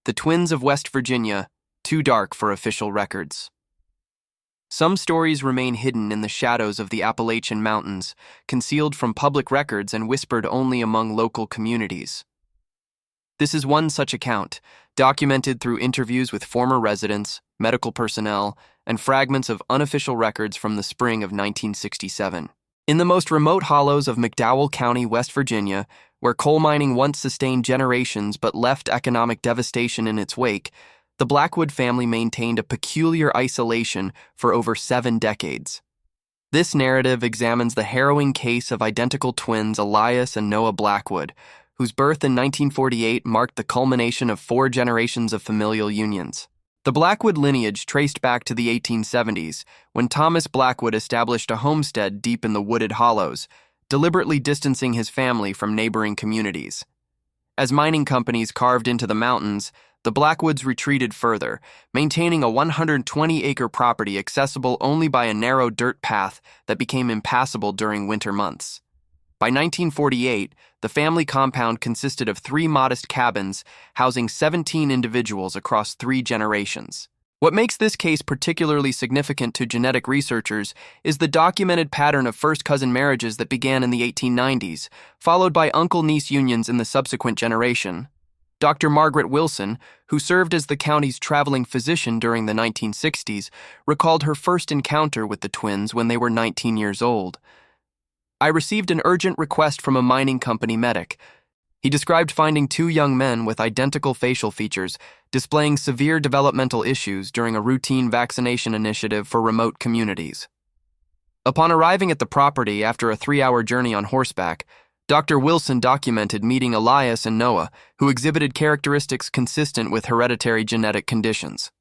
The twins of West Virginia, too dark for official records. Some stories remain hidden in the shadows of the Appalachian Mountains, concealed from public records and whispered only among local communities. This is one such account, documented through interviews with former residents, medical personnel, and fragments of unofficial records from the spring of 1967. In the most remote hollows of McDowell County, West Virginia, where coal mining once sustained generations but left economic devastation in its wake, the Blackwood family maintained a peculiar isolation for over 7 decades. This narrative examines the harrowing case of identical twins Elias and Noah Blackwood, whose birth in 1948 marked the culmination of 4 generations of familial unions. The Blackwood lineage traced back to the 1870s, when Thomas Blackwood established a homestead deep in the wooded hollows, deliberately distancing his family from neighboring communities. As mining companies carved into the mountains, the Blackwoods retreated further, maintaining a 120-acre property accessible only by a narrow dirt path that became impassable during winter months. By 1948, the family compound consisted of 3 modest cabins housing 17 individuals across 3 generations. What makes this case particularly significant to genetic researchers is the documented pattern of first-cousin marriages that began in the 1890s, followed by uncle-niece unions in the subsequent generation. Dr. Margaret Wilson, who served as the county's traveling physician during the 1960s, recalled her first encounter with the twins when they were 19 years old. "I received an urgent request from a mining company medic. He described finding 2 young men with identical facial features displaying severe developmental issues during a routine vaccination initiative for remote communities. Upon arriving at the property after a 3-hour journey on horseback, Dr. Wilson documented meeting Elias and Noah, who exhibited characteristics consistent with hereditary genetic conditions.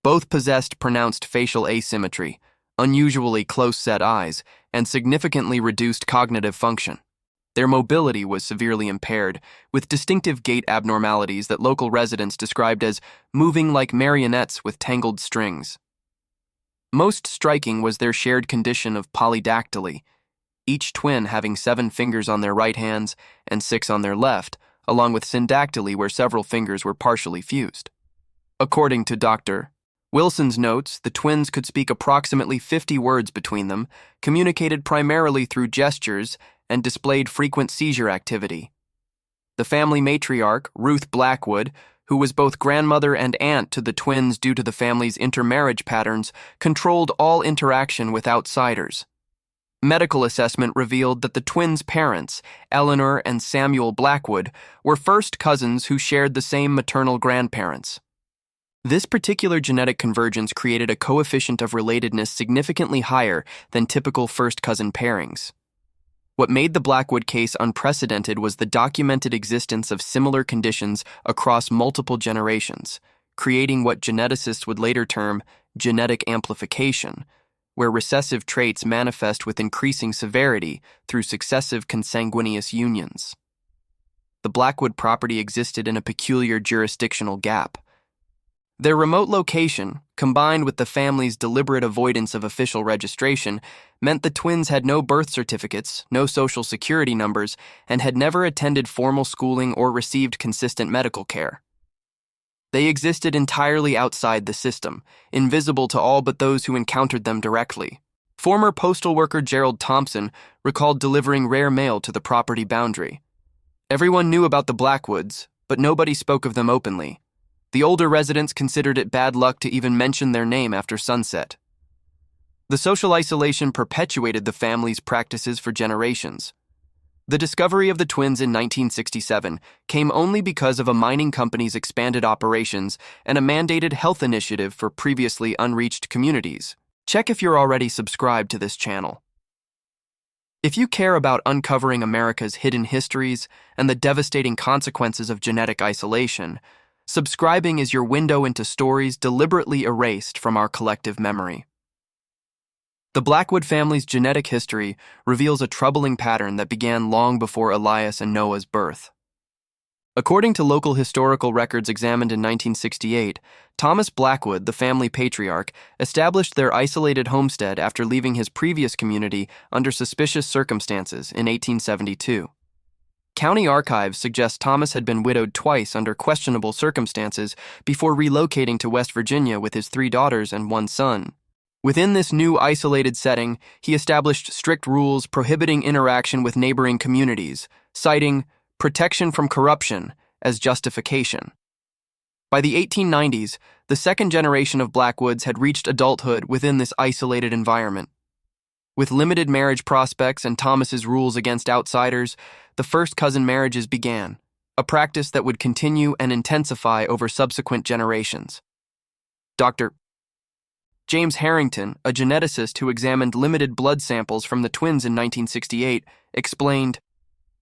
Both possessed pronounced facial asymmetry, unusually close-set eyes, and significantly reduced cognitive function. Their mobility was severely impaired, with distinctive gait abnormalities that local residents described as moving like marionettes with tangled strings. Most striking was their shared condition of polydactyly, each twin having 7 fingers on their right hands and 6 on their left, along with syndactyly where several fingers were partially fused. According to Dr. Wilson's notes, the twins could speak approximately 50 words between them, communicated primarily through gestures, and displayed frequent seizure activity. The family matriarch, Ruth Blackwood, who was both grandmother and aunt to the twins due to the family's intermarriage patterns, controlled all interaction with outsiders. Medical assessment revealed that the twins' parents, Eleanor and Samuel Blackwood, were first cousins who shared the same maternal grandparents. This particular genetic convergence created a coefficient of relatedness significantly higher than typical first-cousin pairings. What made the Blackwood case unprecedented was the documented existence of similar conditions across multiple generations, creating what geneticists would later term genetic amplification, where recessive traits manifest with increasing severity through successive consanguineous unions. The Blackwood property existed in a peculiar jurisdictional gap. Their remote location, combined with the family's deliberate avoidance of official registration, meant the twins had no birth certificates, no social security numbers, and had never attended formal schooling or received consistent medical care. They existed entirely outside the system, invisible to all but those who encountered them directly. Former postal worker Gerald Thompson recalled delivering rare mail to the property boundary. Everyone knew about the Blackwoods, but nobody spoke of them openly. The older residents considered it bad luck to even mention their name after sunset. The social isolation perpetuated the family's practices for generations. The discovery of the twins in 1967 came only because of a mining company's expanded operations and a mandated health initiative for previously unreached communities. Check if you're already subscribed to this channel. If you care about uncovering America's hidden histories and the devastating consequences of genetic isolation, subscribing is your window into stories deliberately erased from our collective memory. The Blackwood family's genetic history reveals a troubling pattern that began long before Elias and Noah's birth. According to local historical records examined in 1968, Thomas Blackwood, the family patriarch, established their isolated homestead after leaving his previous community under suspicious circumstances in 1872. County archives suggest Thomas had been widowed twice under questionable circumstances before relocating to West Virginia with his 3 daughters and 1 son. Within this new isolated setting, he established strict rules prohibiting interaction with neighboring communities, citing protection from corruption as justification. By the 1890s, the second generation of Blackwoods had reached adulthood within this isolated environment. With limited marriage prospects and Thomas's rules against outsiders, the first cousin marriages began, a practice that would continue and intensify over subsequent generations. Dr. James Harrington, a geneticist who examined limited blood samples from the twins in 1968, explained,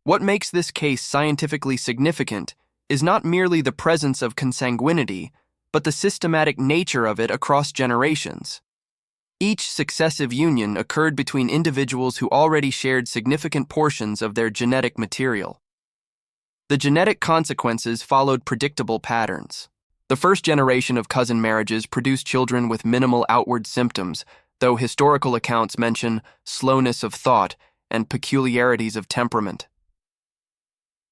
"What makes this case scientifically significant is not merely the presence of consanguinity, but the systematic nature of it across generations. Each successive union occurred between individuals who already shared significant portions of their genetic material. The genetic consequences followed predictable patterns. The first generation of cousin marriages produced children with minimal outward symptoms, though historical accounts mention slowness of thought and peculiarities of temperament.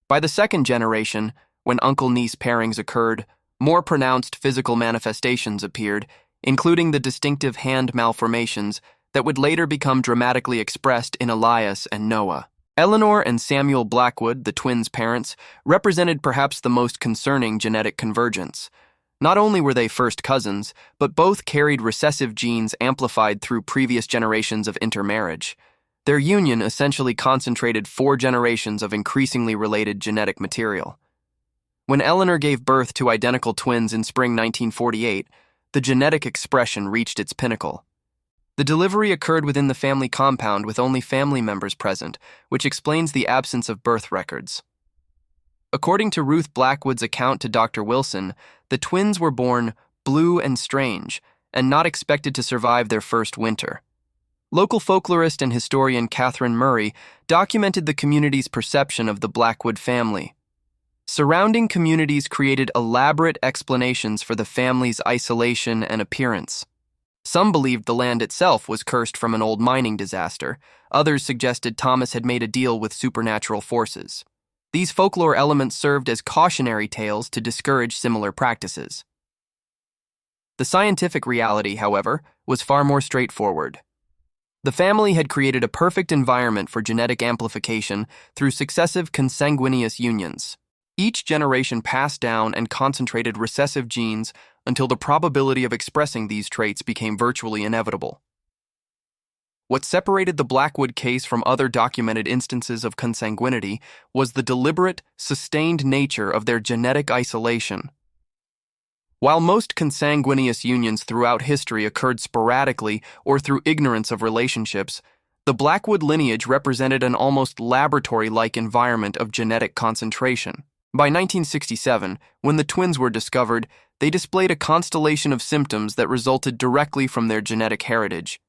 By the second generation, when uncle-niece pairings occurred, more pronounced physical manifestations appeared, including the distinctive hand malformations that would later become dramatically expressed in Elias and Noah. Eleanor and Samuel Blackwood, the twins' parents, represented perhaps the most concerning genetic convergence. Not only were they first cousins, but both carried recessive genes amplified through previous generations of intermarriage. Their union essentially concentrated 4 generations of increasingly related genetic material. When Eleanor gave birth to identical twins in spring 1948, the genetic expression reached its pinnacle. The delivery occurred within the family compound with only family members present, which explains the absence of birth records. According to Ruth Blackwood's account to Dr. Wilson, the twins were born blue and strange and not expected to survive their first winter. Local folklorist and historian Catherine Murray documented the community's perception of the Blackwood family. Surrounding communities created elaborate explanations for the family's isolation and appearance. Some believed the land itself was cursed from an old mining disaster. Others suggested Thomas had made a deal with supernatural forces. These folklore elements served as cautionary tales to discourage similar practices. The scientific reality, however, was far more straightforward. The family had created a perfect environment for genetic amplification through successive consanguineous unions. Each generation passed down and concentrated recessive genes until the probability of expressing these traits became virtually inevitable. What separated the Blackwood case from other documented instances of consanguinity was the deliberate, sustained nature of their genetic isolation. While most consanguineous unions throughout history occurred sporadically or through ignorance of relationships, the Blackwood lineage represented an almost laboratory-like environment of genetic concentration. By 1967, when the twins were discovered, they displayed a constellation of symptoms that resulted directly from their genetic heritage.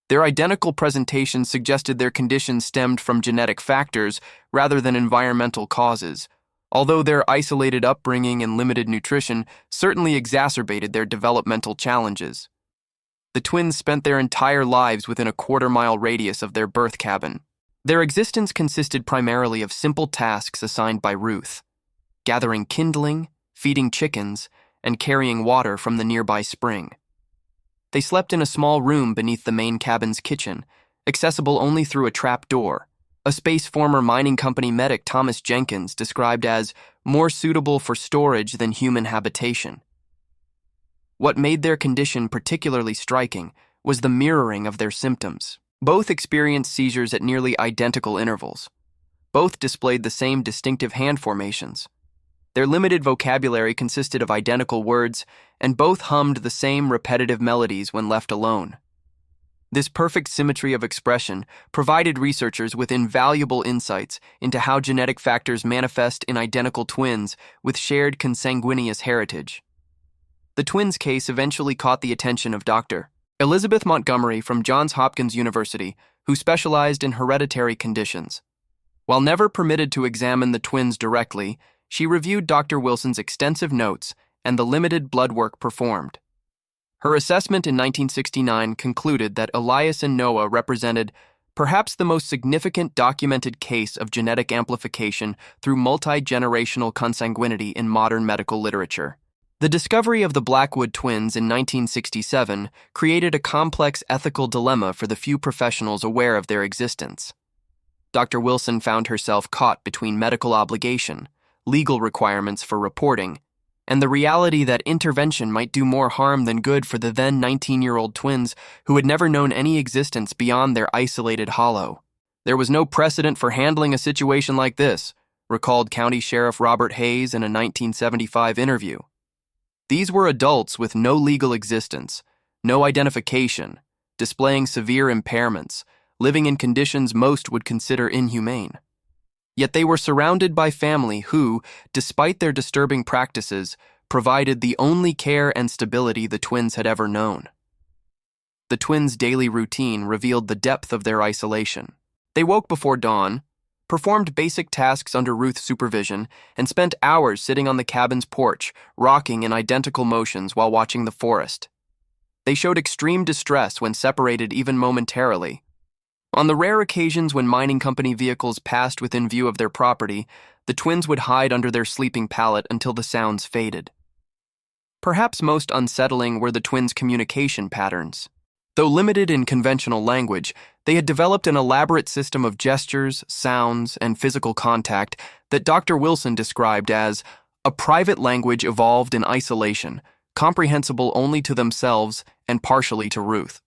Their identical presentation suggested their condition stemmed from genetic factors rather than environmental causes, although their isolated upbringing and limited nutrition certainly exacerbated their developmental challenges. The twins spent their entire lives within a quarter-mile radius of their birth cabin. Their existence consisted primarily of simple tasks assigned by Ruth: gathering kindling, feeding chickens, and carrying water from the nearby spring. They slept in a small room beneath the main cabin's kitchen, accessible only through a trap door, a space former mining company medic Thomas Jenkins described as more suitable for storage than human habitation. What made their condition particularly striking was the mirroring of their symptoms. Both experienced seizures at nearly identical intervals. Both displayed the same distinctive hand formations. Their limited vocabulary consisted of identical words, and both hummed the same repetitive melodies when left alone. This perfect symmetry of expression provided researchers with invaluable insights into how genetic factors manifest in identical twins with shared consanguineous heritage. The twins' case eventually caught the attention of Dr. Elizabeth Montgomery from Johns Hopkins University, who specialized in hereditary conditions. While never permitted to examine the twins directly, she reviewed Dr. Wilson's extensive notes and the limited blood work performed. Her assessment in 1969 concluded that Elias and Noah represented perhaps the most significant documented case of genetic amplification through multi-generational consanguinity in modern medical literature. The discovery of the Blackwood twins in 1967 created a complex ethical dilemma for the few professionals aware of their existence. Dr. Wilson found herself caught between medical obligation, legal requirements for reporting, and the reality that intervention might do more harm than good for the then 19-year-old twins who had never known any existence beyond their isolated hollow. There was no precedent for handling a situation like this, recalled County Sheriff Robert Hayes in a 1975 interview. These were adults with no legal existence, no identification, displaying severe impairments, living in conditions most would consider inhumane. Yet they were surrounded by family who, despite their disturbing practices, provided the only care and stability the twins had ever known. The twins' daily routine revealed the depth of their isolation. They woke before dawn, performed basic tasks under Ruth's supervision, and spent hours sitting on the cabin's porch, rocking in identical motions while watching the forest. They showed extreme distress when separated even momentarily. On the rare occasions when mining company vehicles passed within view of their property, the twins would hide under their sleeping pallet until the sounds faded. Perhaps most unsettling were the twins' communication patterns. Though limited in conventional language, they had developed an elaborate system of gestures, sounds, and physical contact that Dr. Wilson described as a private language evolved in isolation, comprehensible only to themselves and partially to Ruth.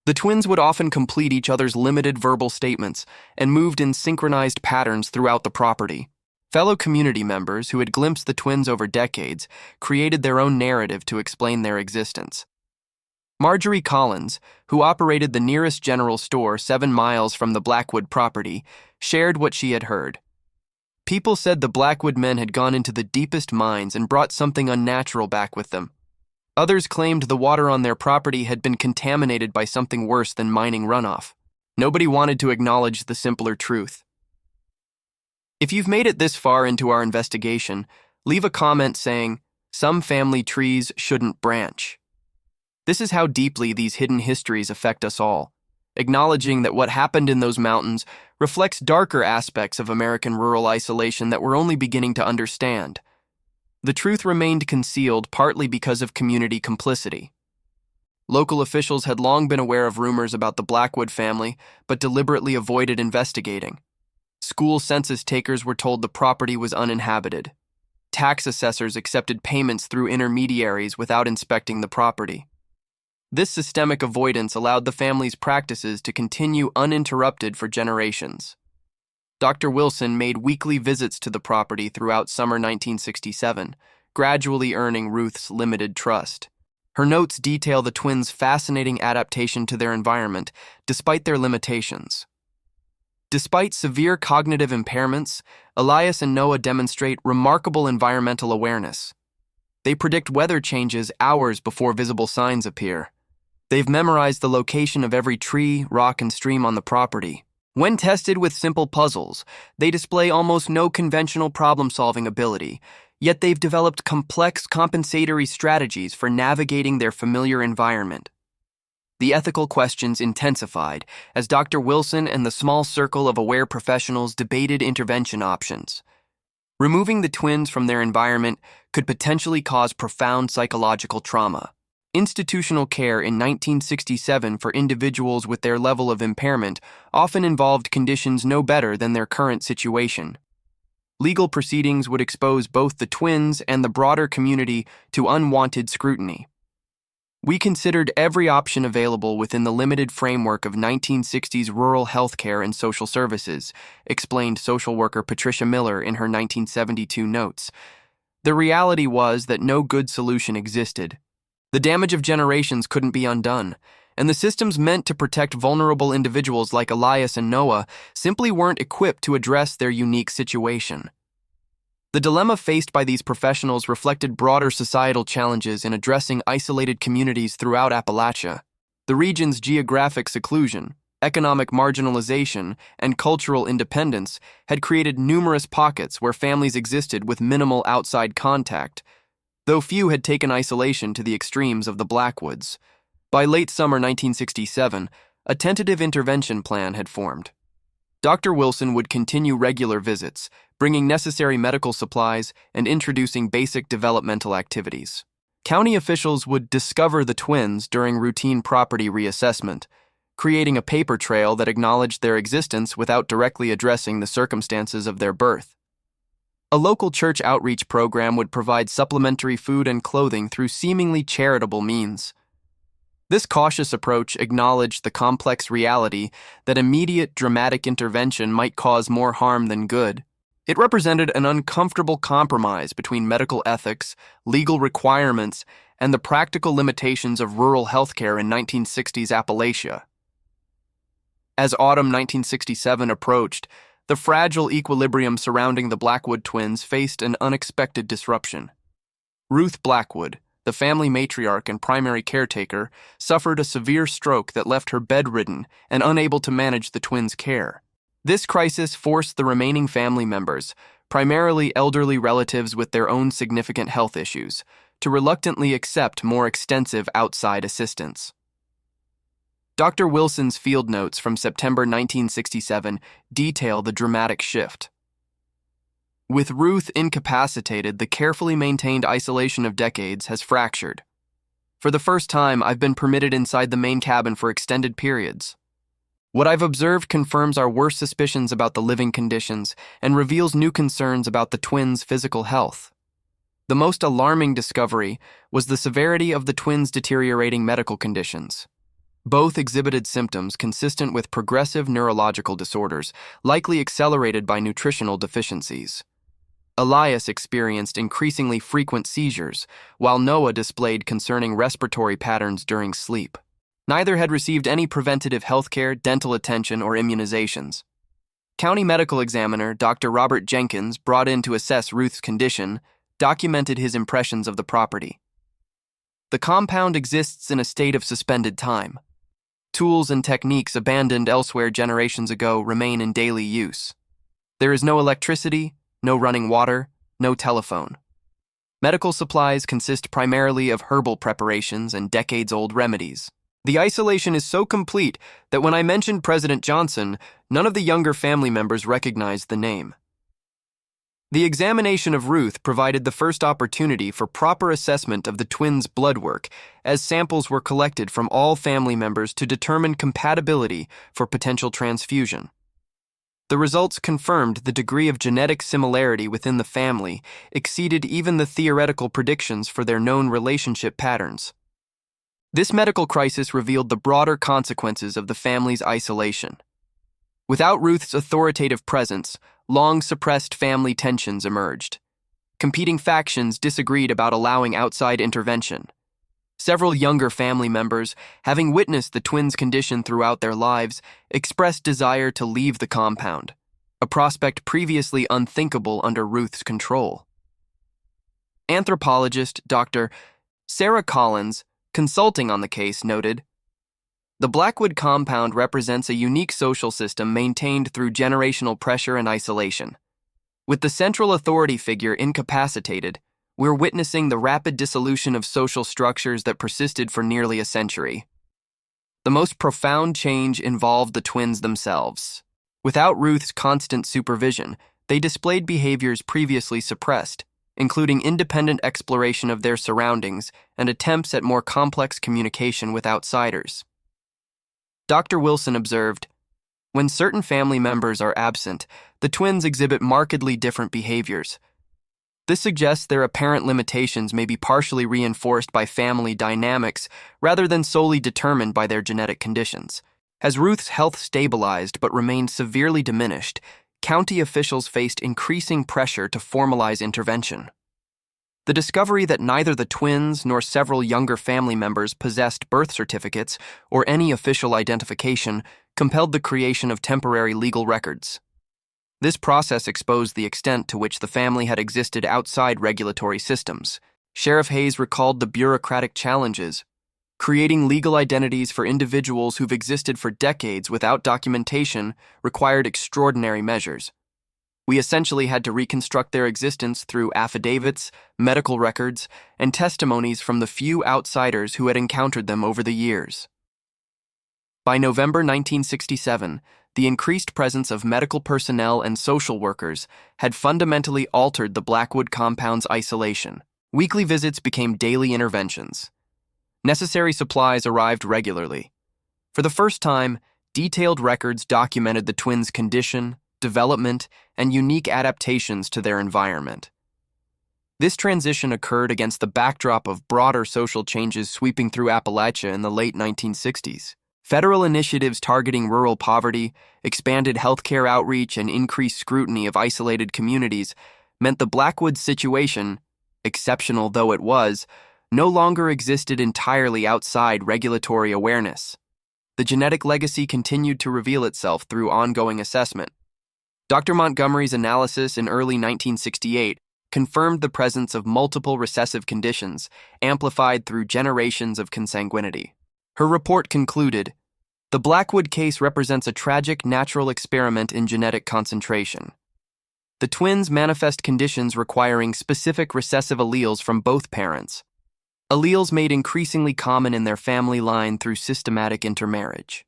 The twins would often complete each other's limited verbal statements and moved in synchronized patterns throughout the property. Fellow community members who had glimpsed the twins over decades created their own narrative to explain their existence. Marjorie Collins, who operated the nearest general store 7 miles from the Blackwood property, shared what she had heard. People said the Blackwood men had gone into the deepest mines and brought something unnatural back with them. Others claimed the water on their property had been contaminated by something worse than mining runoff. Nobody wanted to acknowledge the simpler truth. If you've made it this far into our investigation, leave a comment saying, "Some family trees shouldn't branch." This is how deeply these hidden histories affect us all, acknowledging that what happened in those mountains reflects darker aspects of American rural isolation that we're only beginning to understand. The truth remained concealed partly because of community complicity. Local officials had long been aware of rumors about the Blackwood family, but deliberately avoided investigating. School census takers were told the property was uninhabited. Tax assessors accepted payments through intermediaries without inspecting the property. This systemic avoidance allowed the family's practices to continue uninterrupted for generations. Dr. Wilson made weekly visits to the property throughout summer 1967, gradually earning Ruth's limited trust. Her notes detail the twins' fascinating adaptation to their environment, despite their limitations. Despite severe cognitive impairments, Elias and Noah demonstrate remarkable environmental awareness. They predict weather changes hours before visible signs appear. They've memorized the location of every tree, rock, and stream on the property. When tested with simple puzzles, they display almost no conventional problem-solving ability, yet they've developed complex compensatory strategies for navigating their familiar environment. The ethical questions intensified as Dr. Wilson and the small circle of aware professionals debated intervention options. Removing the twins from their environment could potentially cause profound psychological trauma. Institutional care in 1967 for individuals with their level of impairment often involved conditions no better than their current situation. Legal proceedings would expose both the twins and the broader community to unwanted scrutiny. We considered every option available within the limited framework of 1960s rural health care and social services, explained social worker Patricia Miller in her 1972 notes. The reality was that no good solution existed. The damage of generations couldn't be undone, and the systems meant to protect vulnerable individuals like Elias and Noah simply weren't equipped to address their unique situation. The dilemma faced by these professionals reflected broader societal challenges in addressing isolated communities throughout Appalachia. The region's geographic seclusion, economic marginalization, and cultural independence had created numerous pockets where families existed with minimal outside contact, though few had taken isolation to the extremes of the Blackwoods. By late summer 1967, A tentative intervention plan had formed. Dr. Wilson would continue regular visits, bringing necessary medical supplies and introducing basic developmental activities. County officials would discover the twins during routine property reassessment, creating a paper trail that acknowledged their existence without directly addressing the circumstances of their birth. A local church outreach program would provide supplementary food and clothing through seemingly charitable means. This cautious approach acknowledged the complex reality that immediate dramatic intervention might cause more harm than good. It represented an uncomfortable compromise between medical ethics, legal requirements, and the practical limitations of rural healthcare in 1960s Appalachia. As autumn 1967 approached, the fragile equilibrium surrounding the Blackwood twins faced an unexpected disruption. Ruth Blackwood, the family matriarch and primary caretaker, suffered a severe stroke that left her bedridden and unable to manage the twins' care. This crisis forced the remaining family members, primarily elderly relatives with their own significant health issues, to reluctantly accept more extensive outside assistance. Dr. Wilson's field notes from September 1967 detail the dramatic shift. With Ruth incapacitated, the carefully maintained isolation of decades has fractured. For the first time, I've been permitted inside the main cabin for extended periods. What I've observed confirms our worst suspicions about the living conditions and reveals new concerns about the twins' physical health. The most alarming discovery was the severity of the twins' deteriorating medical conditions. Both exhibited symptoms consistent with progressive neurological disorders, likely accelerated by nutritional deficiencies. Elias experienced increasingly frequent seizures, while Noah displayed concerning respiratory patterns during sleep. Neither had received any preventative health care, dental attention, or immunizations. County medical examiner Dr. Robert Jenkins, brought in to assess Ruth's condition, documented his impressions of the property. The compound exists in a state of suspended time. Tools and techniques abandoned elsewhere generations ago remain in daily use. There is no electricity, no running water, no telephone. Medical supplies consist primarily of herbal preparations and decades-old remedies. The isolation is so complete that when I mentioned President Johnson, none of the younger family members recognized the name. The examination of Ruth provided the first opportunity for proper assessment of the twins' blood work, as samples were collected from all family members to determine compatibility for potential transfusion. The results confirmed the degree of genetic similarity within the family exceeded even the theoretical predictions for their known relationship patterns. This medical crisis revealed the broader consequences of the family's isolation. Without Ruth's authoritative presence, long-suppressed family tensions emerged. Competing factions disagreed about allowing outside intervention. Several younger family members, having witnessed the twins' condition throughout their lives, expressed desire to leave the compound, a prospect previously unthinkable under Ruth's control. Anthropologist Dr. Sarah Collins, consulting on the case, noted, "The Blackwood compound represents a unique social system maintained through generational pressure and isolation. With the central authority figure incapacitated, we're witnessing the rapid dissolution of social structures that persisted for nearly a century. The most profound change involved the twins themselves. Without Ruth's constant supervision, they displayed behaviors previously suppressed, including independent exploration of their surroundings and attempts at more complex communication with outsiders." Dr. Wilson observed, "When certain family members are absent, the twins exhibit markedly different behaviors. This suggests their apparent limitations may be partially reinforced by family dynamics rather than solely determined by their genetic conditions." As Ruth's health stabilized but remained severely diminished, county officials faced increasing pressure to formalize intervention. The discovery that neither the twins nor several younger family members possessed birth certificates or any official identification compelled the creation of temporary legal records. This process exposed the extent to which the family had existed outside regulatory systems. Sheriff Hayes recalled the bureaucratic challenges. Creating legal identities for individuals who've existed for decades without documentation required extraordinary measures. We essentially had to reconstruct their existence through affidavits, medical records, and testimonies from the few outsiders who had encountered them over the years. By November 1967, the increased presence of medical personnel and social workers had fundamentally altered the Blackwood compound's isolation. Weekly visits became daily interventions. Necessary supplies arrived regularly. For the first time, detailed records documented the twins' condition, development, and unique adaptations to their environment. This transition occurred against the backdrop of broader social changes sweeping through Appalachia in the late 1960s. Federal initiatives targeting rural poverty, expanded healthcare outreach, and increased scrutiny of isolated communities meant the Blackwood situation, exceptional though it was, no longer existed entirely outside regulatory awareness. The genetic legacy continued to reveal itself through ongoing assessment. Dr. Montgomery's analysis in early 1968 confirmed the presence of multiple recessive conditions, amplified through generations of consanguinity. Her report concluded, "The Blackwood case represents a tragic natural experiment in genetic concentration. The twins manifest conditions requiring specific recessive alleles from both parents, alleles made increasingly common in their family line through systematic intermarriage."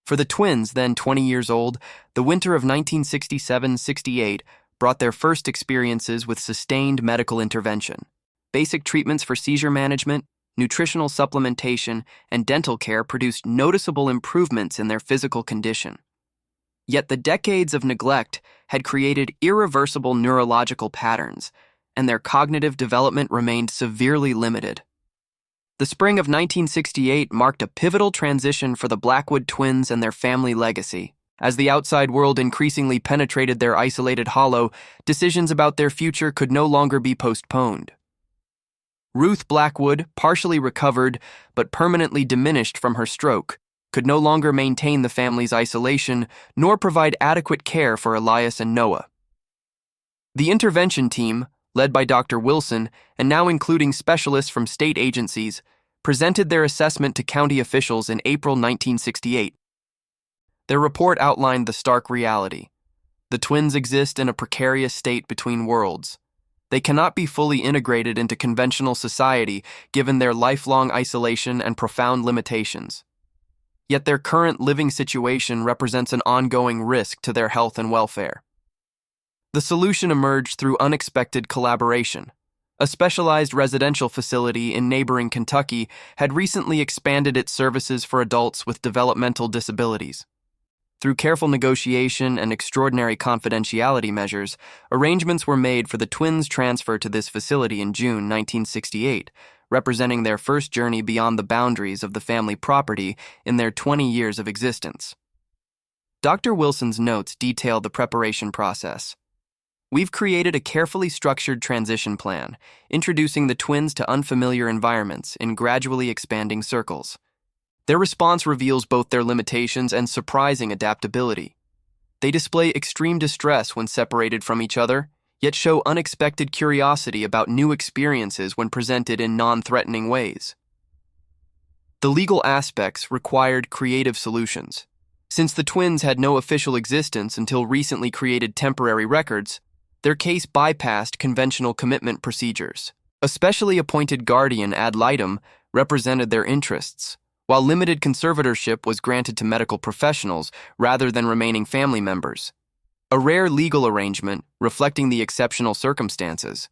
For the twins, then 20 years old, the winter of 1967-68 brought their first experiences with sustained medical intervention. Basic treatments for seizure management, nutritional supplementation, and dental care produced noticeable improvements in their physical condition. Yet the decades of neglect had created irreversible neurological patterns, and their cognitive development remained severely limited. The spring of 1968 marked a pivotal transition for the Blackwood twins and their family legacy. As the outside world increasingly penetrated their isolated hollow, decisions about their future could no longer be postponed. Ruth Blackwood, partially recovered but permanently diminished from her stroke, could no longer maintain the family's isolation nor provide adequate care for Elias and Noah. The intervention team, led by Dr. Wilson and now including specialists from state agencies, presented their assessment to county officials in April 1968. Their report outlined the stark reality. The twins exist in a precarious state between worlds. They cannot be fully integrated into conventional society given their lifelong isolation and profound limitations. Yet their current living situation represents an ongoing risk to their health and welfare. The solution emerged through unexpected collaboration. A specialized residential facility in neighboring Kentucky had recently expanded its services for adults with developmental disabilities. Through careful negotiation and extraordinary confidentiality measures, arrangements were made for the twins' transfer to this facility in June 1968, representing their first journey beyond the boundaries of the family property in their 20 years of existence. Dr. Wilson's notes detail the preparation process. "We've created a carefully structured transition plan, introducing the twins to unfamiliar environments in gradually expanding circles. Their response reveals both their limitations and surprising adaptability. They display extreme distress when separated from each other, yet show unexpected curiosity about new experiences when presented in non-threatening ways." The legal aspects required creative solutions. Since the twins had no official existence until recently created temporary records, their case bypassed conventional commitment procedures. A specially appointed guardian ad litem represented their interests, while limited conservatorship was granted to medical professionals rather than remaining family members. A rare legal arrangement reflecting the exceptional circumstances.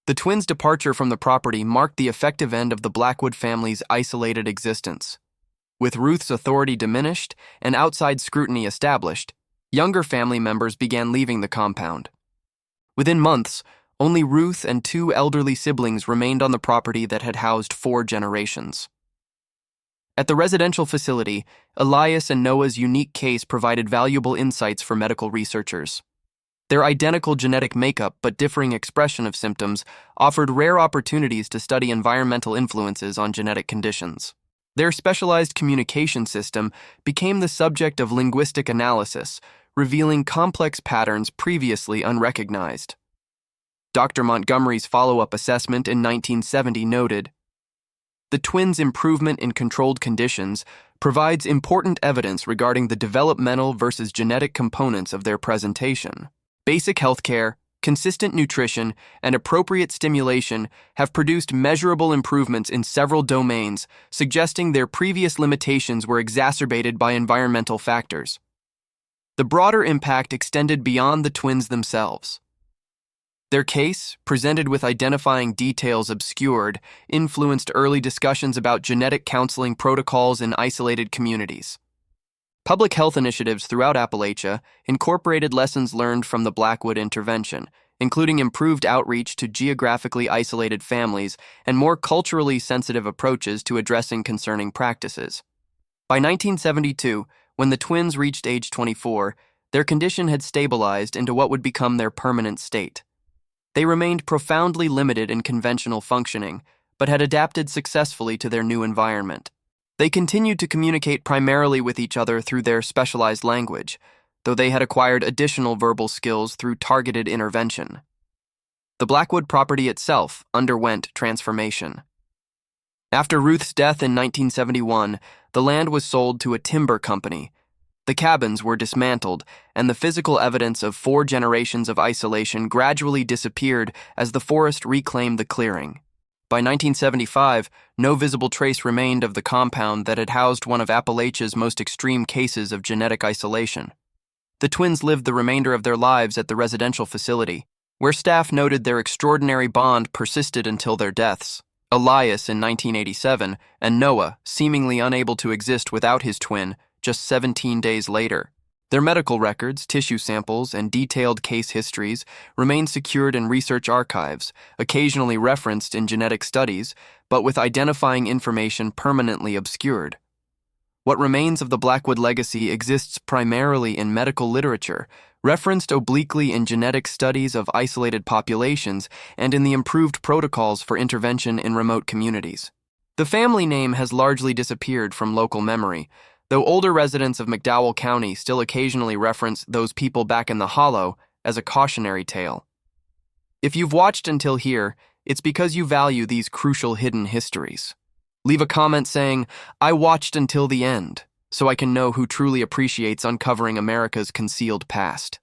The twins' departure from the property marked the effective end of the Blackwood family's isolated existence. With Ruth's authority diminished and outside scrutiny established, younger family members began leaving the compound. Within months, only Ruth and two elderly siblings remained on the property that had housed 4 generations. At the residential facility, Elias and Noah's unique case provided valuable insights for medical researchers. Their identical genetic makeup but differing expression of symptoms offered rare opportunities to study environmental influences on genetic conditions. Their specialized communication system became the subject of linguistic analysis, revealing complex patterns previously unrecognized. Dr. Montgomery's follow-up assessment in 1970 noted, "The twins' improvement in controlled conditions provides important evidence regarding the developmental versus genetic components of their presentation. Basic healthcare, consistent nutrition, and appropriate stimulation have produced measurable improvements in several domains, suggesting their previous limitations were exacerbated by environmental factors. The broader impact extended beyond the twins themselves. Their case, presented with identifying details obscured, influenced early discussions about genetic counseling protocols in isolated communities. Public health initiatives throughout Appalachia incorporated lessons learned from the Blackwood intervention, including improved outreach to geographically isolated families and more culturally sensitive approaches to addressing concerning practices. By 1972, when the twins reached age 24, their condition had stabilized into what would become their permanent state. They remained profoundly limited in conventional functioning, but had adapted successfully to their new environment. They continued to communicate primarily with each other through their specialized language, though they had acquired additional verbal skills through targeted intervention. The Blackwood property itself underwent transformation. After Ruth's death in 1971, the land was sold to a timber company. The cabins were dismantled, and the physical evidence of 4 generations of isolation gradually disappeared as the forest reclaimed the clearing. By 1975, no visible trace remained of the compound that had housed one of Appalachia's most extreme cases of genetic isolation. The twins lived the remainder of their lives at the residential facility, where staff noted their extraordinary bond persisted until their deaths. Elias in 1987, and Noah, seemingly unable to exist without his twin, just 17 days later. Their medical records, tissue samples, and detailed case histories remain secured in research archives, occasionally referenced in genetic studies, but with identifying information permanently obscured. What remains of the Blackwood legacy exists primarily in medical literature, referenced obliquely in genetic studies of isolated populations and in the improved protocols for intervention in remote communities. The family name has largely disappeared from local memory, though older residents of McDowell County still occasionally reference those people back in the hollow as a cautionary tale. If you've watched until here, it's because you value these crucial hidden histories. Leave a comment saying, "I watched until the end," so I can know who truly appreciates uncovering America's concealed past.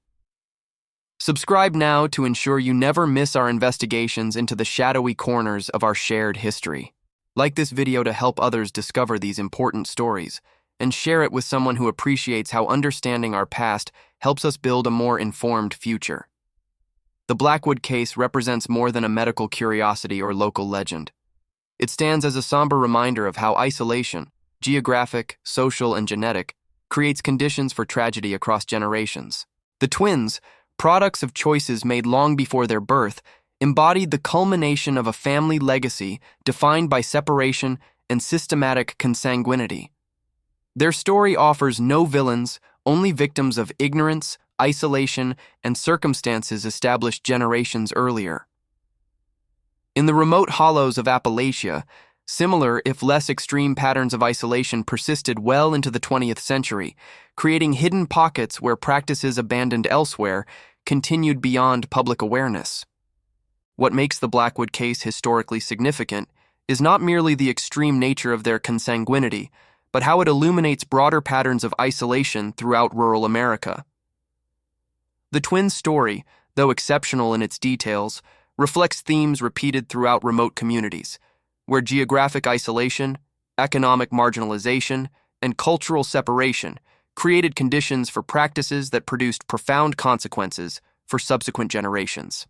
Subscribe now to ensure you never miss our investigations into the shadowy corners of our shared history. Like this video to help others discover these important stories, and share it with someone who appreciates how understanding our past helps us build a more informed future. The Blackwood case represents more than a medical curiosity or local legend. It stands as a somber reminder of how isolation, geographic, social, and genetic, creates conditions for tragedy across generations. The twins, products of choices made long before their birth, embodied the culmination of a family legacy defined by separation and systematic consanguinity. Their story offers no villains, only victims of ignorance, isolation, and circumstances established generations earlier. In the remote hollows of Appalachia, similar if less extreme patterns of isolation persisted well into the 20th century, creating hidden pockets where practices abandoned elsewhere continued beyond public awareness. What makes the Blackwood case historically significant is not merely the extreme nature of their consanguinity, but how it illuminates broader patterns of isolation throughout rural America. The twins' story, though exceptional in its details, reflects themes repeated throughout remote communities, where geographic isolation, economic marginalization, and cultural separation created conditions for practices that produced profound consequences for subsequent generations.